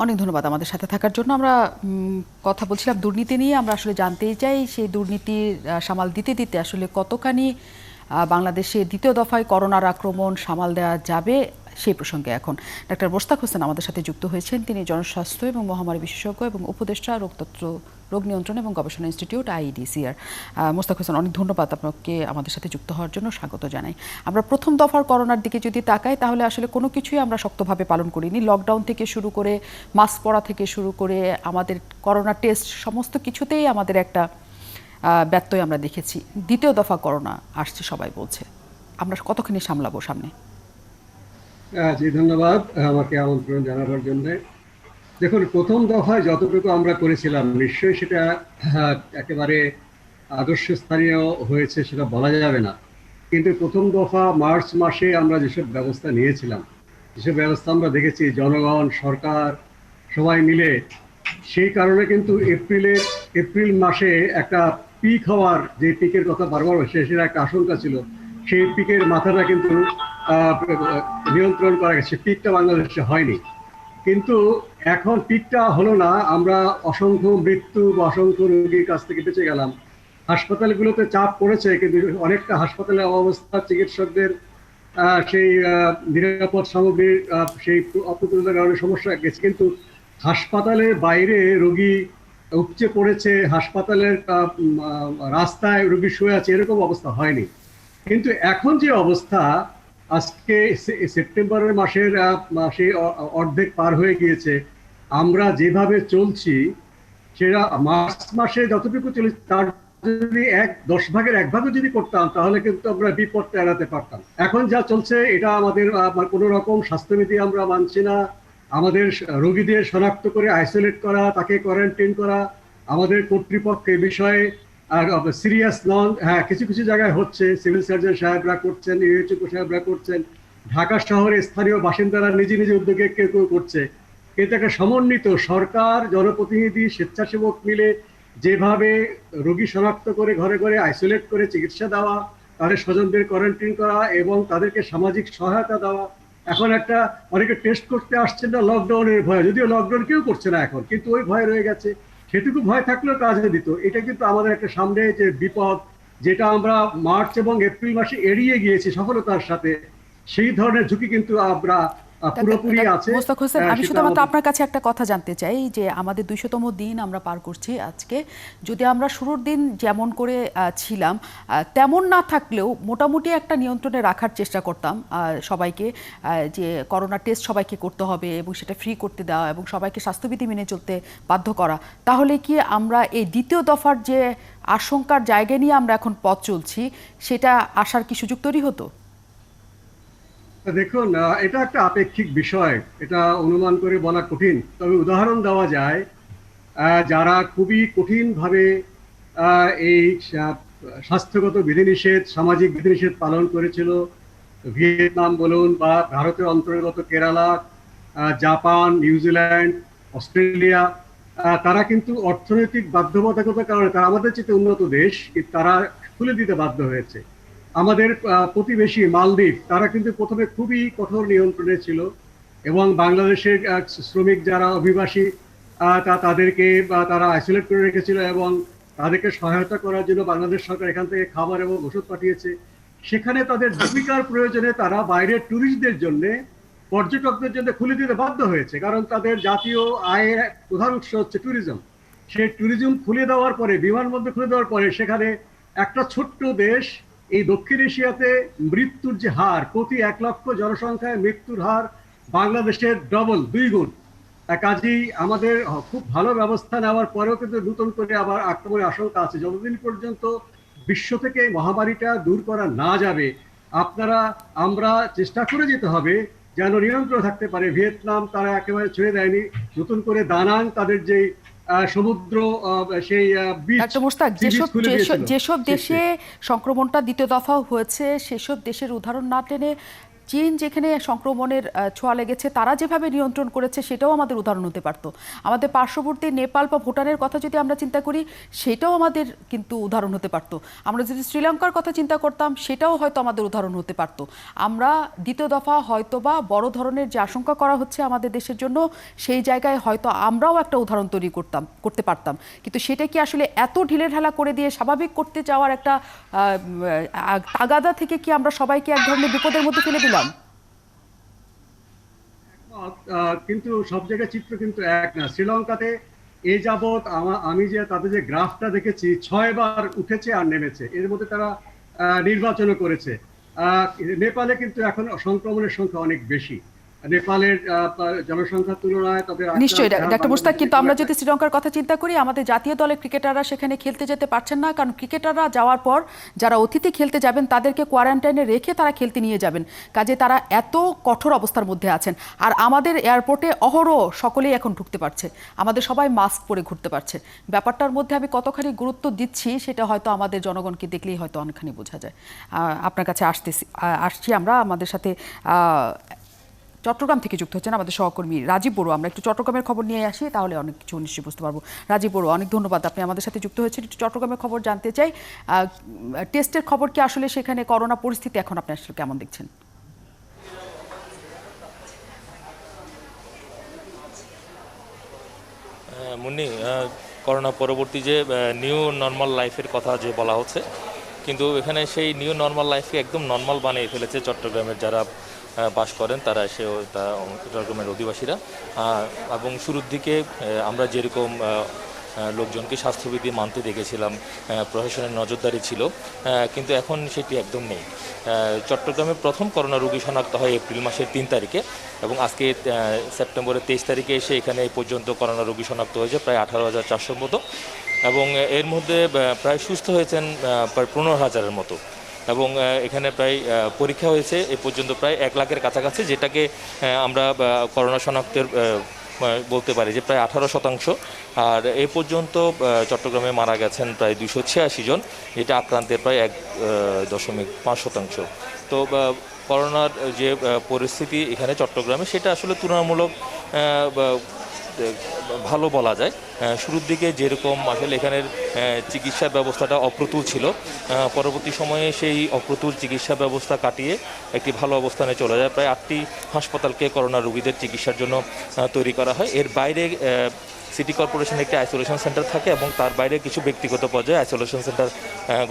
Speaker 1: অনেক ধন্যবাদ আমাদের সাথে থাকার জন্য। আমরা কথা বলছিলাম দুর্নীতি নিয়ে। আমরা আসলে জানতেই চাই সেই দুর্নীতির সামাল দিতে দিতে আসলে কতখানি বাংলাদেশে দ্বিতীয় দফায় করোনার আক্রমণ সামাল দেওয়া যাবে সেই প্রসঙ্গে এখন ডাক্তার মোস্তাক হোসেন আমাদের সাথে যুক্ত হয়েছেন। তিনি জনস্বাস্থ্য এবং মহামারী বিশেষজ্ঞ এবং উপদেষ্টা রোগতত্ত্ব, রোগ নিয়ন্ত্রণ এবং গবেষণা ইনস্টিটিউট IEDCR। মোস্তাক হোসেন, অনেক ধন্যবাদ আপনাকে আমাদের সাথে যুক্ত হওয়ার জন্য, স্বাগত জানাই। আমরা প্রথম দফার করোনার দিকে যদি তাকাই তাহলে আসলে কোনো কিছুই আমরা শক্তভাবে পালন করিনি। লকডাউন থেকে শুরু করে, মাস্ক পরা থেকে শুরু করে, আমাদের করোনা টেস্ট, সমস্ত কিছুতেই আমাদের একটা ব্যত্যয় আমরা দেখেছি। দ্বিতীয় দফা করোনা আসছে সবাই বলছে, আমরা কতখানি সামলাবো সামনে?
Speaker 5: জি, ধন্যবাদ আমাকে আমন্ত্রণ জানাবার জন্য। দেখুন, প্রথম দফায় যতটুকু আমরা করেছিলাম নিশ্চয়ই সেটা একেবারে আদর্শ স্থানীয় হয়েছে সেটা বলা যাবে না, কিন্তু প্রথম দফা মার্চ মাসে আমরা যেসব ব্যবস্থা নিয়েছিলাম, যেসব ব্যবস্থা আমরা দেখেছি জনগণ, সরকার সবাই মিলে, সেই কারণে কিন্তু এপ্রিল মাসে একটা পিক হওয়ার, যে পিকের কথা বারবার সেটা একটা আশঙ্কা ছিল, সেই পিকের মাথাটা কিন্তু নিয়ন্ত্রণ করা গেছে। পিকটা বাংলাদেশে হয়নি, কিন্তু এখন পিকটা হলো না। আমরা অসংখ্য মৃত্যু বা অসংখ্য রোগীর কাছ থেকে বেঁচে গেলাম। হাসপাতালগুলোতে চাপ পড়েছে, কিন্তু অনেকটা হাসপাতালের অবস্থা, চিকিৎসকদের সেই নিরাপদ সামগ্রীর সেই অপ্রতুলতার কারণে সমস্যা গেছে, কিন্তু হাসপাতালের বাইরে রোগী উপচে পড়েছে, হাসপাতালের রাস্তায় রোগী শুয়ে আছে, এরকম অবস্থা হয়নি। কিন্তু এখন যে অবস্থা, আজকে সেপ্টেম্বরের মাসের অর্ধেক পার হয়ে গিয়েছে, আমরা যেভাবে চলছি সেটা মার্চ মাসে যতটুকু চলেছে তার যদি 10 ভাগের 1 ভাগও যদি করতাম তাহলে কিন্তু আমরা বিপদটা এড়াতে পারতাম। এখন যা চলছে এটা আমাদের কোনো রকম স্বাস্থ্যবিধি আমরা মানছি না। আমাদের রোগীদের শনাক্ত করে আইসোলেট করা, তাকে কোয়ারেন্টাইন করা, আমাদের কর্তৃপক্ষের বিষয়ে সিরিয়াস নন। হ্যাঁ, কিছু কিছু জায়গায় হচ্ছে, সিভিল সার্জন সাহেবরা করছেন, ইউএইচও সাহেবরা করছেন, ঢাকা শহরে স্থানীয় বাসিন্দারা নিজে নিজে উদ্যোগে কেউ কেউ করছে। কিন্তু একটা সমন্বিত সরকার, জনপ্রতিনিধি, স্বেচ্ছাসেবক মিলে যেভাবে রোগী শনাক্ত করে ঘরে ঘরে আইসোলেট করে চিকিৎসা দেওয়া, তাদের স্বজনদের কোয়ারেন্টাইন করা এবং তাদেরকে সামাজিক সহায়তা দেওয়া, এখন একটা অনেকে টেস্ট করতে আসছে না লকডাউনের ভয়ে, যদিও লকডাউন কেউ করছে না এখন, কিন্তু ওই ভয় রয়ে গেছে। সেটুকু ভয় থাকলেও কাজে দিত। এটা কিন্তু আমাদের একটা সামনে যে বিপদ, যেটা আমরা মার্চ এবং এপ্রিল মাসে এড়িয়ে গিয়েছি সফলতার সাথে, সেই ধরনের ঝুঁকি কিন্তু আমরা পুরোপুরি আছে।
Speaker 1: মোস্তাক হোসেন, আমি
Speaker 5: সেটা
Speaker 1: শুধুমাত্র
Speaker 5: আমাদের-
Speaker 1: আপনার কাছে একটা কথা জানতে চাই যে আমাদের 200তম দিন আমরা পার করছি আজকে। যদি আমরা শুরুর দিন যেমন করে ছিলাম তেমন না থাকলেও মোটামুটি একটা নিয়ন্ত্রণে রাখার চেষ্টা করতাম সবাইকে, যে করোনা টেস্ট সবাইকে করতে হবে এবং সেটা ফ্রি করতে দেওয়া এবং সবাইকে স্বাস্থ্যবিধি মেনে চলতে বাধ্য করা, তাহলে কি আমরা এই দ্বিতীয় দফার যে আশঙ্কার জায়গা নিয়ে আমরা এখন পথ চলছি সেটা আসার কি সুযোগ তৈরি হতো?
Speaker 5: দেখুন, এটা একটা আপেক্ষিক বিষয়, এটা অনুমান করে বলা কঠিন। তবে উদাহরণ দেওয়া যায়, যারা খুবই কঠিনভাবে এই স্বাস্থ্যগত বিধিনিষেধ, সামাজিক বিধিনিষেধ পালন করেছিল, ভিয়েতনাম বলুন বা ভারতের অন্তর্গত কেরালা, জাপান, নিউজিল্যান্ড, অস্ট্রেলিয়া, তারা কিন্তু অর্থনৈতিক বাধ্যবাধকতার কারণে, তারা আমাদের চেয়ে উন্নত দেশ, কিন্তু তারা খুলে দিতে বাধ্য হয়েছে। আমাদের প্রতিবেশী মালদ্বীপ, তারা কিন্তু প্রথমে খুবই কঠোর নিয়ন্ত্রণে ছিল এবং বাংলাদেশের শ্রমিক যারা অভিবাসী তাদেরকে তারা আইসোলেট করে রেখেছিল এবং তাদেরকে সহায়তা করার জন্য বাংলাদেশ সরকার এখান থেকে খাবার এবং ওষুধ পাঠিয়েছে। সেখানে তাদের জীবিকার প্রয়োজনে তারা বাইরের ট্যুরিস্টদের জন্য, পর্যটকদের জন্য খুলে দিতে বাধ্য হয়েছে, কারণ তাদের জাতীয় আয়ের প্রধান উৎস হচ্ছে ট্যুরিজম। সেই ট্যুরিজম খুলে দেওয়ার পরে, বিমানবন্দর খুলে দেওয়ার পরে, সেখানে একটা ছোট্ট দেশ, এই দক্ষিণ এশিয়াতে মৃত্যুর যে হার, প্রতি 1 লক্ষ জনসংখ্যায় মৃত্যুর হার বাংলাদেশের ডবল, 2 গুণ। কাজেই আমাদের খুব ভালো ব্যবস্থা নেওয়ার পরেও কিন্তু নতুন করে আবার আক্রমণের আশঙ্কা আছে। যতদিন পর্যন্ত বিশ্ব থেকে এই মহামারীটা দূর করা না যাবে, আমরা চেষ্টা করে যেতে হবে যেন নিয়ন্ত্রণ থাকতে পারে। ভিয়েতনাম তারা একেবারে ছেড়ে দেয়নি, নতুন করে দানাং তাদের যে সমুদ্র, সেই বিচ,
Speaker 1: ডক্টর মোস্তাক, যেসব দেশে সংক্রমণটা দ্বিতীয় দফাও হয়েছে সেসব দেশের উদাহরণ না টেনে চীন যেখানে সংক্রমণের ছোঁয়া লেগেছে তারা যেভাবে নিয়ন্ত্রণ করেছে সেটাও আমাদের উদাহরণ হতে পারত। আমাদের পার্শ্ববর্তী নেপাল বা ভুটানের কথা যদি আমরা চিন্তা করি সেটাও আমাদের কিন্তু উদাহরণ হতে পারত। আমরা যদি শ্রীলঙ্কার কথা চিন্তা করতাম সেটাও হয়তো আমাদের উদাহরণ হতে পারত। আমরা দ্বিতীয় দফা হয়তোবা বড় ধরনের যে আশঙ্কা করা হচ্ছে আমাদের দেশের জন্য, সেই জায়গায় হয়তো আমরাও একটা উদাহরণ তৈরি করতে পারতাম। কিন্তু সেটা কি আসলে এত ঢিলেঢালা করে দিয়ে স্বাভাবিক করতে যাওয়ার একটা তাগাদা থেকে কি আমরা সবাইকে এক ধরনের বিপদের মধ্যে ফেলে দিলাম?
Speaker 5: কিন্তু সব জায়গায় চিত্র কিন্তু এক না। শ্রীলঙ্কাতে এই যাবৎ আমি যে তাদের যে গ্রাফটা দেখেছি, 6 বার উঠেছে আর নেমেছে, এর মধ্যে তারা নির্বাচনও করেছে। নেপালে কিন্তু এখন সংক্রমণের সংখ্যা অনেক বেশি। নেপালের জনসংখ্যার তুলনায় তাদের
Speaker 1: নিশ্চয়ই ডক্টর মুস্তাক, কিন্তু আমরা যদি শ্রীলঙ্কার কথা চিন্তা করি, আমাদের জাতীয় দলের ক্রিকেটাররা সেখানে খেলতে যেতে পারছেন না, কারণ ক্রিকেটাররা যাওয়ার পর যারা অতিথি খেলতে যাবেন তাদেরকে কোয়ারেন্টাইনে রেখে তারা খেলতে নিয়ে যাবেন। কাজে তারা এত কঠোর অবস্থার মধ্যে আছেন। আর আমাদের এয়ারপোর্টে অহরহ সকলেই এখন ঢুকতে পারছে, আমাদের সবাই মাস্ক পরে ঘুরতে পারছে। ব্যাপারটার মধ্যে আমি কতখানি গুরুত্ব দিচ্ছি সেটা হয়তো আমাদের জনগণকে দেখলেই হয়তো অনেকখানি বোঝা যায়। আপনার কাছে আসছি আমরা। আমাদের সাথে চট্টগ্রাম থেকে যুক্ত হচ্ছেন আমাদের সহকর্মী রাজীব বড়ুয়া। আমরা একটু চট্টগ্রামের খবর নিয়ে আসি, তাহলে অনেক কিছু নিশ্চয়ই বুঝতে পারবো। রাজীব বড়ুয়া, অনেক ধন্যবাদ, আপনি আমাদের সাথে যুক্ত হয়েছেন। একটু চট্টগ্রামের খবর জানতে চাই। টেস্টের খবর কি আসলে সেখানে করোনা পরিস্থিতি এখন আপনি আসলে কেমন দেখছেন?
Speaker 6: মুন্নি, করোনা পরবর্তী যে নিউ নর্মাল লাইফের কথা যে বলা হচ্ছে, কিন্তু এখানে সেই নিউ নর্মাল লাইফকে একদম নর্মাল বানিয়ে ফেলেছে চট্টগ্রামের যারা বাস করেন, তারা চট্টগ্রামের অধিবাসীরা। এবং শুরুর দিকে আমরা যেরকম লোকজনকে স্বাস্থ্যবিধি মানতে দেখেছিলাম, প্রশাসনের নজরদারি ছিল, কিন্তু এখন সেটি একদম নেই। চট্টগ্রামে প্রথম করোনা রোগী শনাক্ত হয় এপ্রিল মাসের 3 তারিখে এবং আজকে সেপ্টেম্বরের 23 তারিখে এসে এখানে এই পর্যন্ত করোনা রোগী শনাক্ত হয়েছে প্রায় 18,400 মতো, এবং এর মধ্যে প্রায় সুস্থ হয়েছেন প্রায় 15,000-এর মতো, এবং এখানে প্রায় পরীক্ষা হয়েছে এ পর্যন্ত প্রায় 1 লাখের কাছাকাছি, যেটাকে আমরা করোনা শনাক্তের বলতে পারি যে প্রায় 18%। আর এ পর্যন্ত চট্টগ্রামে মারা গেছেন প্রায় 286 জন, এটা আক্রান্তের প্রায় 1.5%। তো করোনার যে পরিস্থিতি এখানে চট্টগ্রামে, সেটা আসলে তুলনামূলক ভালো বলা যায়। শুরুর দিকে যেরকম আসলে এখানের চিকিৎসা ব্যবস্থাটা অপ্রতুল ছিল, পরবর্তী সময়ে সেই অপ্রতুল চিকিৎসা ব্যবস্থা কাটিয়ে একটি ভালো অবস্থানে চলে যায়। প্রায় 8টি হাসপাতালকে করোনা রোগীদের চিকিৎসার জন্য তৈরি করা হয়। এর বাইরে সিটি কর্পোরেশনের একটি আইসোলেশন সেন্টার থাকে এবং তার বাইরে কিছু ব্যক্তিগত পর্যায়ে আইসোলেশন সেন্টার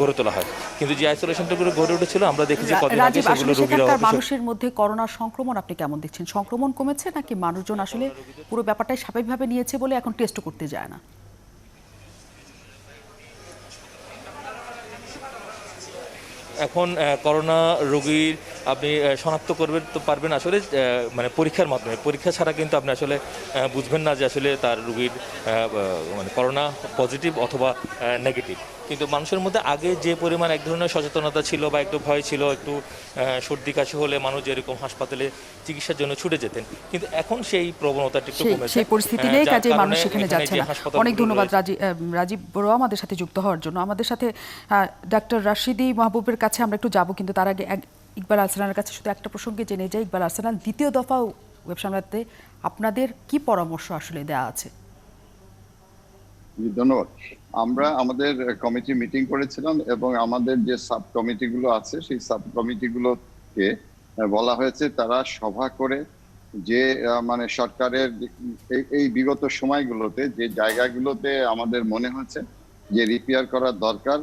Speaker 6: গড়ে তোলা হয়। কিন্তু যে আইসোলেশন সেন্টারগুলো গড়ে উঠেছিল আমরা দেখেছি কদিন আগে
Speaker 1: রাজীব,
Speaker 6: সেগুলো
Speaker 1: আসলে
Speaker 6: রোগীরা
Speaker 1: সেখানকার মানুষের মধ্যে করোনা সংক্রমণ আপনি কেমন দেখছেন? সংক্রমণ কমেছে নাকি মানুষজন আসলে পুরো ব্যাপারটাই স্বাভাবিকভাবে নিয়েছে বলে এখন টেস্ট করতে যায় না?
Speaker 6: এখন করোনা রোগীর আপনি শনাক্ত করবেন তো পারবেন আসলে মানে পরীক্ষার মাধ্যমে। পরীক্ষা ছাড়া কিন্তু আপনি আসলে বুঝবেন না যে আসলে তার রোগীর মানে করোনা পজিটিভ অথবা নেগেটিভ। কিন্তু মানুষের মধ্যে আগে যে পরিমাণ এক ধরনের সচেতনতা ছিল বা একটু ভয় ছিল, একটু সর্দি কাশি হলে মানুষ যেরকম হাসপাতালে চিকিৎসার জন্য ছুটে যেতেন, কিন্তু এখন সেই প্রবণতাটা একটু কমেছে।
Speaker 1: সেই পরিস্থিতি নেই, কাজে মানুষ সেখানে যাচ্ছে না। অনেক ধন্যবাদ রাজীব বড়ুয়া আমাদের সাথে যুক্ত হওয়ার জন্য। আমাদের সাথে ডক্টর রাশিদি মাহবুবের কাছে আমরা একটু যাব, কিন্তু তার আগে ইকবাল আরসালানের কাছে শুধু একটা প্রসঙ্গে জেনে যাই। ইকবাল আরসালান, দ্বিতীয় দফা ওয়েব সামলাতে আপনাদের কি পরামর্শ আসলে দেওয়া আছে?
Speaker 2: ধন্যবাদ। আমরা আমাদের কমিটি মিটিং করেছিলাম এবং আমাদের যে সাব কমিটিগুলো আছে সেই সাব কমিটিগুলোকে বলা হয়েছে তারা সভা করে যে মানে সরকারের এই বিগত সময়গুলোতে যে জায়গাগুলোতে আমাদের মনে হচ্ছে যে রিপেয়ার করা দরকার,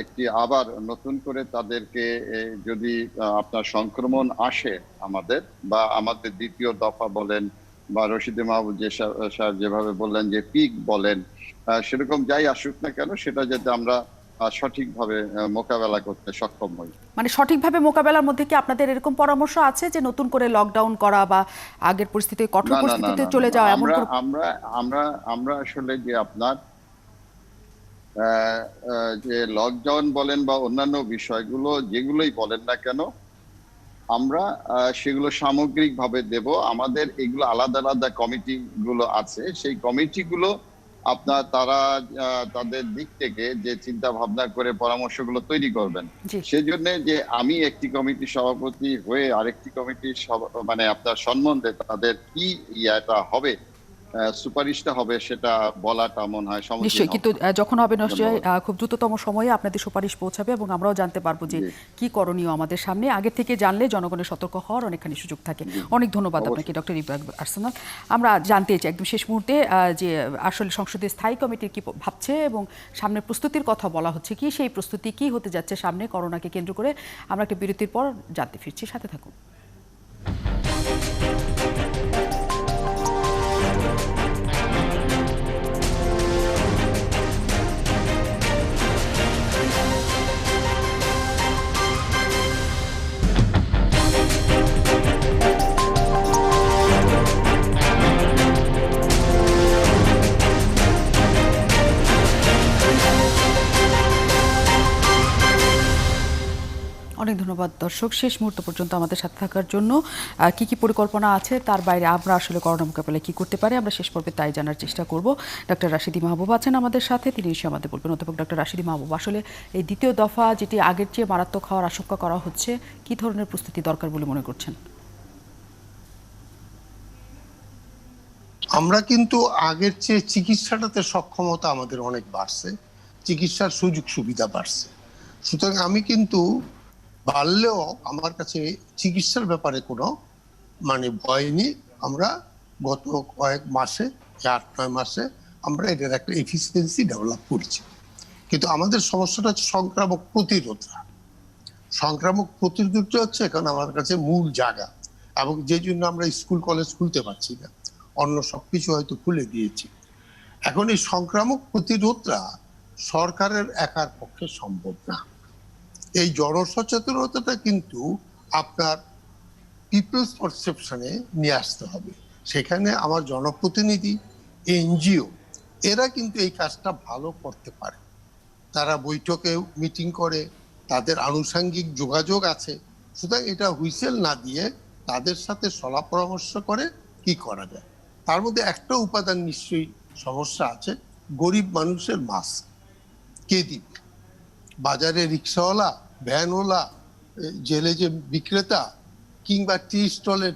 Speaker 2: একটি আবার নতুন করে তাদেরকে যদি আপনার সংক্রমণ আসে আমাদের বা আমাদের দ্বিতীয় দফা বলেন বা রশিদে মাহবুব যে স্যার যেভাবে বললেন যে পিক বলেন, সেরকম যাই আসুক না কেন সেটা যাতে আমরা সঠিকভাবে মোকাবেলা করতে সক্ষম হই।
Speaker 1: মানে সঠিকভাবে মোকাবেলার মধ্যে কি আপনাদের এরকম পরামর্শ আছে যে নতুন করে লকডাউন করা বা আগের পরিস্থিতি কঠোর পরিস্থিতিতে চলে যাওয়া? এমন
Speaker 2: আমরা আসলে যে আপনার যে লকডাউন বলেন বা অন্যান্য বিষয়গুলো যেগুলোই বলেন না কেন আমরা সেগুলো সামগ্রিকভাবে দেব। আমাদের এগুলো আলাদা আলাদা কমিটি গুলো আছে, সেই কমিটিগুলো আপনার তারা তাদের দিক থেকে যে চিন্তা ভাবনা করে পরামর্শগুলো তৈরি করবেন। সেজন্য যে আমি একটি কমিটির সভাপতি হয়ে আরেকটি কমিটির মানে আপনার সম্বন্ধে তাদের কি ইয়াটা হবে, সুপারিশটা হবে, সেটা বলাটা মনে হয়
Speaker 1: নিশ্চয়ই, কিন্তু যখন হবে নিশ্চয়ই খুব দ্রুততম সময়ে আপনাদের সুপারিশ পৌঁছাবে এবং আমরাও জানতে পারবো যে কি করণীয় আমাদের সামনে। আগে থেকে জানলে জনগণের সতর্ক হওয়ার অনেকখানি সুযোগ থাকে। অনেক ধন্যবাদ আপনাকে ডক্টর ইকবাল আরসালান। আমরা জানতে চাই একদম শেষ মুহূর্তে যে আসলে সংসদের স্থায়ী কমিটির কি ভাবছে এবং সামনের প্রস্তুতির কথা বলা হচ্ছে কি, সেই প্রস্তুতি কি হতে যাচ্ছে সামনে করোনাকে কেন্দ্র করে। আমরা একটা বিরতির পর জানতে ফিরছি, সাথে থাকুন। অনেক ধন্যবাদ দর্শক, শেষ মুহূর্ত পর্যন্ত আমাদের সাথে থাকার জন্য। কি কি পরিকল্পনা আছে তার বাইরে আমরা আসলে করোনা মোকাবেলায় কি করতে পারি আমরা শেষ পর্বে তাই জানার চেষ্টা করব। ডক্টর রাশিদি মাহবুব আছেন আমাদের সাথে, তিনি এসে আমাদের বলবেন। অধ্যাপক ডক্টর রাশিদি মাহবুব, আসলে এই দ্বিতীয় দফা যেটি আগের চেয়ে মারাত্মক হওয়ার আশঙ্কা করা হচ্ছে, কি ধরনের প্রস্তুতি দরকার বলে মনে করছেন?
Speaker 3: আমরা কিন্তু আগের চেয়ে চিকিৎসাটাতে সক্ষমতা আমাদের অনেক বাড়ছে, চিকিৎসার সুযোগ সুবিধা বাড়ছে। সুতরাং আমি কিন্তু বাড়লেও আমার কাছে চিকিৎসার ব্যাপারে কোনো মানে ভয় নেই। আমরা গত কয়েক মাসে 8-9 মাসে আমরা এটার একটা এফিসিয়েন্সি ডেভেলপ করছি। কিন্তু আমাদের সমস্যাটা হচ্ছে সংক্রামক প্রতিরোধটা। সংক্রামক প্রতিরোধটা হচ্ছে এখন আমাদের কাছে মূল জায়গা, এবং যে জন্য আমরা স্কুল কলেজ খুলতে পারছি না, অন্য সবকিছু হয়তো খুলে দিয়েছি। এখন এই সংক্রামক প্রতিরোধটা সরকারের একার পক্ষে সম্ভব না। এই জনসচেতনতাটা কিন্তু আপনার পিপলস পারসেপশনে নিয়ে আসতে হবে। সেখানে আমার জনপ্রতিনিধি, এনজিও এরা কিন্তু এই কাজটা ভালো করতে পারে। তারা বৈঠকে মিটিং করে, তাদের আনুষঙ্গিক যোগাযোগ আছে। সুতরাং এটা হুইসেল না দিয়ে তাদের সাথে সলা পরামর্শ করে কি করা যায়। তার মধ্যে একটা উপাদান নিশ্চয়ই সমস্যা আছে, গরিব মানুষের মাস্ক কে দিবে? বাজারে রিক্সাওয়ালা, ভ্যানওয়ালা, জেলে যে বিক্রেতা কিংবা টি স্টলের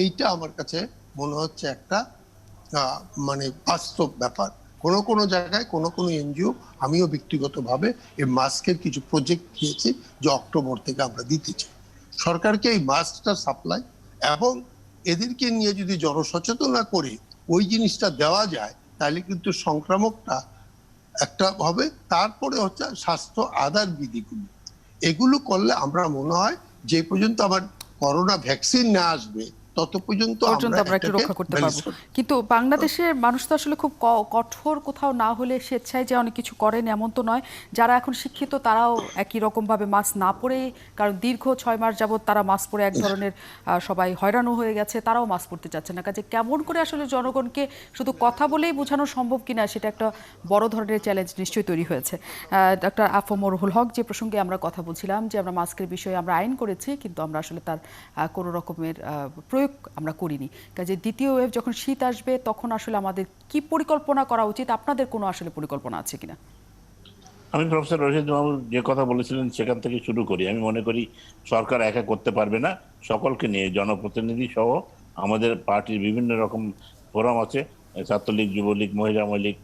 Speaker 3: এইটা আমার কাছে মনে হচ্ছে একটা মানে বাস্তব ব্যাপার। কোনো কোনো জায়গায় কোনো কোনো এনজিও, আমিও ব্যক্তিগতভাবে এই মাস্কের কিছু প্রজেক্ট দিয়েছি যে অক্টোবর থেকে আমরা দিতে চাই সরকারকে এই মাস্কটা সাপ্লাই, এবং এদেরকে নিয়ে যদি জনসচেতনা করে ওই জিনিসটা দেওয়া যায় তাহলে কিন্তু সংক্রামকটা একটা হবে। তারপরে হচ্ছে স্বাস্থ্য আদার বিধিগুলো, এগুলো করলে আমরা মনে হয় যে পর্যন্ত আবার করোনা ভ্যাকসিন না আসবে তত পর্যন্ত
Speaker 1: আমরা একটু রক্ষা করতে পারবো। কিন্তু বাংলাদেশের মানুষ তো আসলে খুব কঠোর কোথাও না হলে স্বেচ্ছায় যে অনেক কিছু করেন এমন তো নয়। যারা এখন শিক্ষিত তারাও একই রকমভাবে মাস্ক না পরে, কারণ দীর্ঘ 6 মাস যাবত তারা মাস্ক পরে এক ধরনের সবাই হয়রানও হয়ে গেছে, তারাও মাস্ক পরতে চাচ্ছে না। কাজে কেমন করে আসলে জনগণকে শুধু কথা বলেই বোঝানো সম্ভব কিনা সেটা একটা বড় ধরনের চ্যালেঞ্জ নিশ্চয়ই তৈরি হয়েছে। ডক্টর আফম রুহুল হক, যে প্রসঙ্গে আমরা কথা বলছিলাম যে আমরা মাস্কের বিষয়ে আমরা আইন করেছি কিন্তু আমরা আসলে তার কোনো রকমের প্রয়োগ আমরা করিনি। কাজে দ্বিতীয় ওয়েভ যখন শীত আসবে তখন আসলে আমাদের কি পরিকল্পনা করা উচিত, আপনাদের কোনো আসলে পরিকল্পনা আছে কিনা?
Speaker 4: আমি প্রফেসর রশিদ মাহমুদ যে কথা বলেছিলেন সেখান থেকে শুরু করি। আমি মনে করি সরকার একা করতে পারবে না, সকলকে নিয়ে জনপ্রতিনিধি সহ আমাদের পার্টির বিভিন্ন রকম ফোরাম আছে, ছাত্রলীগ, যুবলীগ, মহিলা লীগ,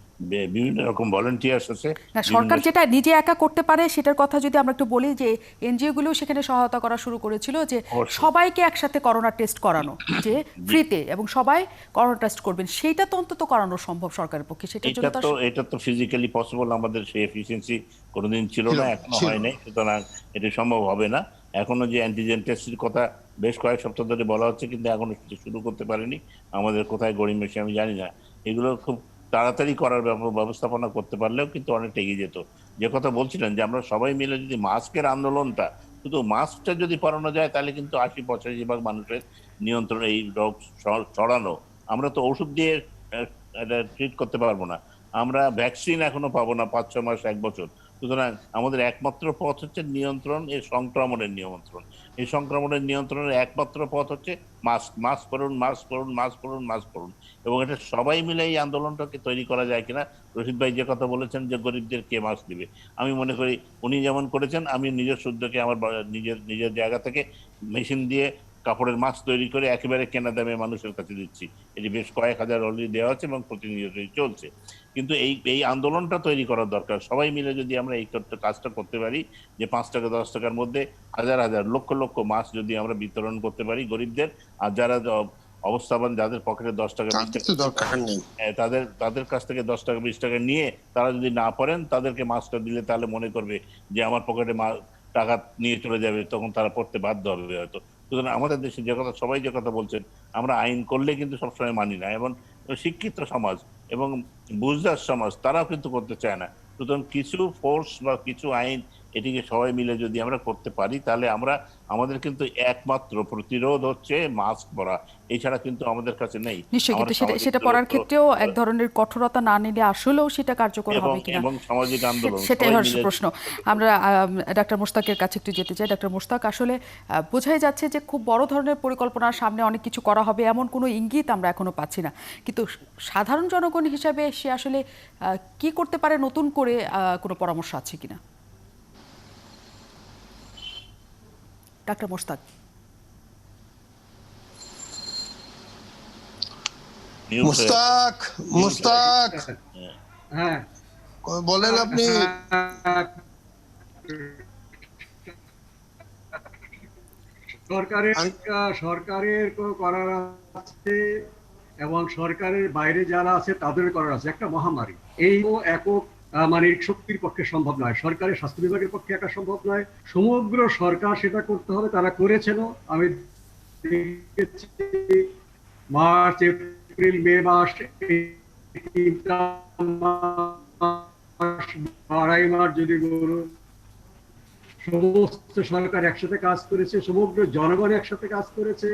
Speaker 4: বিভিন্ন রকম ভলেন্টিয়ার্স আছে।
Speaker 1: না, সরকার যেটা নিজে একা করতে পারে সেটার কথা যদি আমরা একটু বলি, যে এনজিও গুলো সেখানে সহায়তা করা শুরু করেছিল যে সবাইকে একসাথে করোনা টেস্ট করানো, যে ফ্রিতে, এবং সবাই করোনা টেস্ট করবেন, সেইটা তো অন্তত করানো সম্ভব সরকারের পক্ষে। সেটার জন্য
Speaker 4: এটা তো ফিজিক্যালি পসিবল, আমাদের সেই এফিসিয়েন্সি কোনোদিন ছিল না, এখনো হয় নাই, সুতরাং এটা সম্ভব হবে না। এখনো যে অ্যান্টিজেন টেস্টের কথা বেশ কয়েক সপ্তাহ ধরে বলা হচ্ছে কিন্তু এখনো কিছু শুরু করতে পারেনি। আমাদের কোথায় গড়িমেশি আমি জানি না। এগুলো খুব তাড়াতাড়ি করার ব্যবস্থাপনা করতে পারলেও কিন্তু অনেকটা এগিয়ে যেত। যে কথা বলছিলেন যে আমরা সবাই মিলে যদি মাস্কের আন্দোলনটা, শুধু মাস্কটা যদি পরানো যায় তাহলে কিন্তু 80-85% মানুষের নিয়ন্ত্রণ এই রোগ ছড়ানো। আমরা তো ওষুধ দিয়ে ট্রিট করতে পারবো না, আমরা ভ্যাকসিন এখনো পাবো না 5-6 মাস 1 বছর। সুতরাং আমাদের একমাত্র পথ হচ্ছে নিয়ন্ত্রণ, এই সংক্রমণের নিয়ন্ত্রণ। এই সংক্রমণের নিয়ন্ত্রণের একমাত্র পথ হচ্ছে মাস্ক। মাস্ক পরুন, মাস্ক পরুন, মাস্ক পরুন, মাস্ক পরুন। এবং এটা সবাই মিলে এই আন্দোলনটাকে তৈরি করা যায় কিনা। রশিদ ভাই যে কথা বলেছেন যে গরিবদের কে মাস্ক দিবে, আমি মনে করি উনি যেমন করেছেন, আমি নিজের উদ্যোগে আমার নিজের জায়গা থেকে মেশিন দিয়ে কাপড়ের মাস্ক তৈরি করে একেবারে কেনা দামে মানুষের কাছে দিচ্ছি। এটি বেশ কয়েক হাজার অলরেডি দেওয়া হচ্ছে এবং প্রতিনিয়তই চলছে। কিন্তু এই আন্দোলনটা তৈরি করার দরকার। সবাই মিলে যদি আমরা এই কাজটা করতে পারি, যে 5 টাকা 10 টাকার মধ্যে হাজার হাজার লক্ষ লক্ষ মাস্ক যদি আমরা বিতরণ করতে পারি গরিবদের, আর যারা অবস্থাবান, যাদের পকেটে 10 টাকা 20 টাকা দরকার নেই, তাদের কাছ থেকে 10 টাকা 20 টাকা নিয়ে তারা যদি না পড়েন, তাদেরকে মাস্কটা দিলে তাহলে মনে করবে যে আমার পকেটে টাকা নিয়ে চলে যাবে, তখন তারা পড়তে বাধ্য হবে হয়তো। সুতরাং আমাদের দেশে যে কথা সবাই যে কথা বলছেন, আমরা আইন করলে কিন্তু সবসময় মানি না, এবং শিক্ষিত সমাজ এবং বুঝদার সমাজ তারাও কিন্তু করতে চায় না। সুতরাং কিছু ফোর্স বা কিছু আইন এটিকে সবাই মিলে যদি আমরা করতে পারি তাহলে আমাদের কিন্তু একমাত্র প্রতিরোধ হচ্ছে মাস্ক পরা, এছাড়া কিন্তু আমাদের কাছে নেই।
Speaker 1: নিশ্চয়ই, কিন্তু সেটা পড়ার ক্ষেত্রেও এক ধরনের কঠোরতা না নিলে আসলেও সেটা কার্যকর হবে কিনা
Speaker 4: এবং সামাজিক আন্দোলন,
Speaker 1: সেটাই হচ্ছে প্রশ্ন। আমরা ডাক্তার মোশতাকের কাছে একটু যেতে চাই। ডাক্তার মোশতাক, আসলে বোঝাই যাচ্ছে যে খুব বড় ধরনের পরিকল্পনার সামনে অনেক কিছু করা হবে এমন কোনো ইঙ্গিত আমরা এখনো পাচ্ছি না, কিন্তু সাধারণ জনগণ হিসাবে সে আসলে কি করতে পারে, নতুন করে কোনো পরামর্শ আছে কিনা? ডাক্তার মোশতাক।
Speaker 3: মুস্তাক
Speaker 5: হ্যাঁ
Speaker 3: বলেন আপনি।
Speaker 5: সরকারের করার আছে এবং সরকারের বাইরে যারা আছে তাদের করার আছে। একটা মহামারী, এই একক মানে শক্তির পক্ষে সম্ভব নয়, সরকারের স্বাস্থ্য বিভাগের পক্ষে একা সম্ভব নয়, সমগ্র সরকার সেটা করতে হবে। তারা করেছেন, আমি দেখেছি মার্চ, এপ্রিল, মে মাস, 2.5 মাস যদি সমস্ত সরকার একসাথে কাজ করেছে, সমগ্র জনগণ একসাথে কাজ করেছে।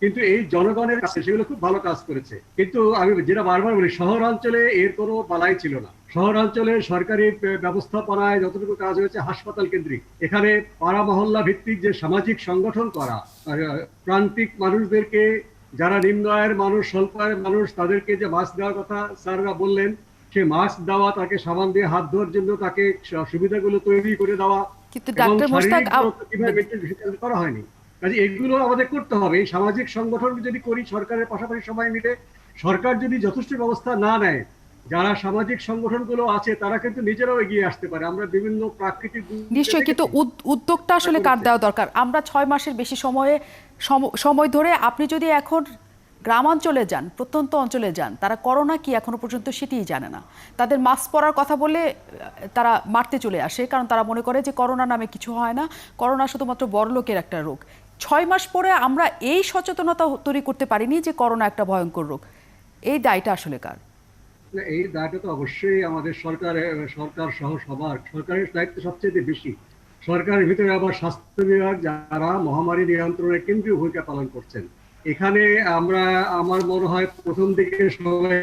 Speaker 5: কিন্তু এই জনগণের কাছে সেগুলো খুব ভালো কাজ করেছে। কিন্তু আমি যেটা বারবার বলি, শহরাঞ্চলে এর কোনো বালাই ছিল না। শহরাঞ্চলে সরকারি ব্যবস্থাপনায় যতটুকু কাজ হয়েছে হাসপাতাল কেন্দ্রিক, এখানে পাড়া মহল্লা ভিত্তিক যে সামাজিক সংগঠন করা, প্রান্তিক মানুষদেরকে, যারা নিম্ন আয়ের মানুষ, স্বল্প আয়ের মানুষ, তাদেরকে যে মাস্ক দেওয়ার কথা স্যাররা বললেন, সে মাস্ক দেওয়া, তাকে সাবান দিয়ে হাত ধোয়ার জন্য তাকে সুবিধাগুলো তৈরি করে দেওয়া, করা হয়নি। কাজে এগুলো আমাদের করতে হবে। এই সামাজিক সংগঠন যদি করি সরকারের পাশাপাশি সবাই মিলে, সরকার যদি যথেষ্ট ব্যবস্থা না নেয়, যারা সামাজিক সংগঠনগুলো আছে তারা কিন্তু নিজেরাও এগিয়ে আসতে পারে। আমরা বিভিন্ন প্রাকৃতিক
Speaker 1: নিশ্চয়ই, কিন্তু উদ্যোগটা আসলে কার দেওয়া দরকার? আমরা 6 মাসের বেশি সময় ধরে, আপনি যদি এখন গ্রামাঞ্চলে যান, প্রত্যন্ত অঞ্চলে যান, তারা করোনা কি এখনো পর্যন্ত সেটিই জানে না। তাদের মাস্ক পরার কথা বলে তারা মারতে চলে আসে, কারণ তারা মনে করে যে করোনা নামে কিছু হয় না, করোনা শুধুমাত্র বড়লোকের একটা রোগ। 6 মাস পরে আমরা এই সচেতনতা তৈরি করতে পারিনি যে করোনা একটা ভয়ঙ্কর রোগ। এই দায়টা আসলে কার?
Speaker 5: এই দায়টা তো অবশ্যই আমাদের সরকার সহ সবার। সরকারের দায়িত্ব সবচেয়ে বেশি। সরকারের ভিতরে আবার স্বাস্থ্য বিভাগ, যারা মহামারী নিয়ন্ত্রণে কেন্দ্রীয় ভূমিকা পালন করছেন। এখানে আমার মনে হয় প্রথম দিকে সবাই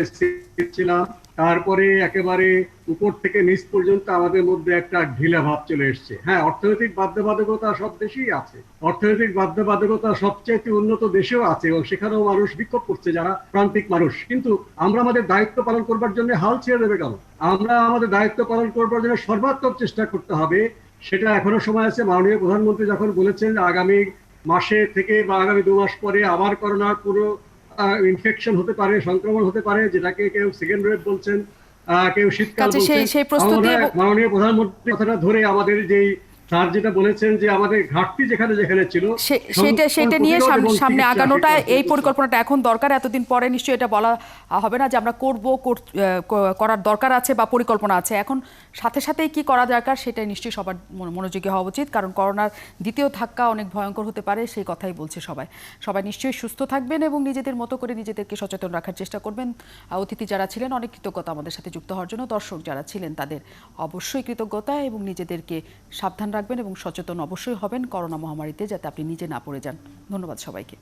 Speaker 5: ছিলাম, তারপরে একেবারে উপর থেকে নিচ পর্যন্ত আমাদের মধ্যে একটা ঢিলা ভাব চলে এসছে। হ্যাঁ, অর্থনৈতিক বাধ্যবাধকতা সব দেশেই আছে, অর্থনৈতিক বাধ্যবাধকতা সবচেয়ে উন্নত দেশেও আছে, এবং সেখানেও মানুষ বিক্ষোভ করছে, যারা প্রান্তিক মানুষ। কিন্তু আমরা আমাদের দায়িত্ব পালন করবার জন্য হাল ছেড়ে দেবে কেন? আমরা আমাদের দায়িত্ব পালন করবার জন্য সর্বাত্মক চেষ্টা করতে হবে। সেটা এখনো সময় আছে। মাননীয় প্রধানমন্ত্রী যখন বলেছেন আগামী মাসে থেকে বা আগামী 2 মাস পরে আবার করোনার পুরো ইনফেকশন হতে পারে, সংক্রমণ হতে পারে, যেটাকে কেউ সেকেন্ড ওয়েভ বলছেন, কেউ শীতকাল বলছেন। মাননীয় প্রধানমন্ত্রী কথাটা ধরে আমাদের যেই স্যার যেটা বলেছেন যে আমাদের ঘাটতি যেখানে ছিল,
Speaker 1: সেটা নিয়ে সামনে আগানোটা, এই পরিকল্পনাটা এখন দরকার। এতদিন পরে নিশ্চয়ই এটা বলা হবে না যে আমরা করার দরকার আছে বা পরিকল্পনা আছে। এখন সাথে সাথেই কি করা দরকার সেটা নিশ্চয়ই সবার মনোযোগী হওয়া উচিত, কারণ করোনার দ্বিতীয় ধাক্কা অনেক ভয়ঙ্কর হতে পারে, সেই কথাই বলছে সবাই। সবাই নিশ্চয়ই সুস্থ থাকবেন এবং নিজেদের মতো করে নিজেদেরকে সচেতন রাখার চেষ্টা করবেন। অতিথি যারা ছিলেন, অনেক কৃতজ্ঞতা আমাদের সাথে যুক্ত হওয়ার জন্য। দর্শক যারা ছিলেন, তাদের অবশ্যই কৃতজ্ঞতা, এবং নিজেদেরকে সাবধান রাখবেন এবং সচেতন অবশ্যই হবেন করোনা মহামারীতে, যাতে আপনি নিজে না পড়ে যান। ধন্যবাদ সবাইকে।